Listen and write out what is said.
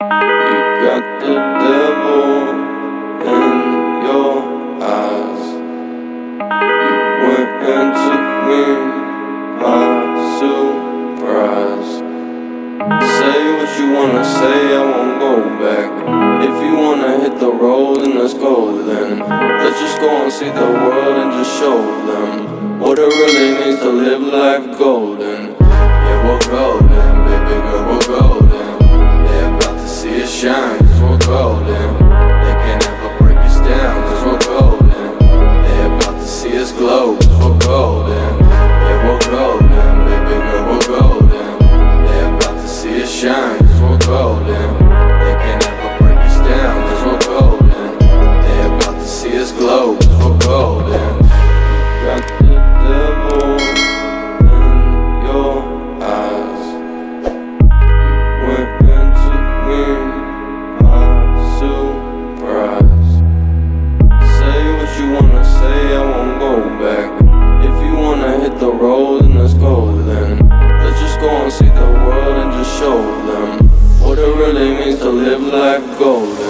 You got the devil in your eyes. You went and took me by surprise. Say what you wanna say, I won't go back. If you wanna hit the road, then let's go then. Let's just go and see the world and just show them what it really means to live life golden. Yeah, we're golden, baby girl, we're golden. They're about to see us shine, cause we're golden. They can't ever break us down, cause we're golden. They're about to see us glow, cause we're golden. Yeah, we're golden, baby girl, we're golden. They're about to see us shine, cause we're golden. They can't ever break us down, cause we're golden. They're about to see us glow, cause we're golden. Got the devil in your eyes. You went and took me by surprise. Say what you wanna say, I won't go back. If you wanna hit the road, then let's go then. Let's just go and see the world and just show them what it really means to live life golden.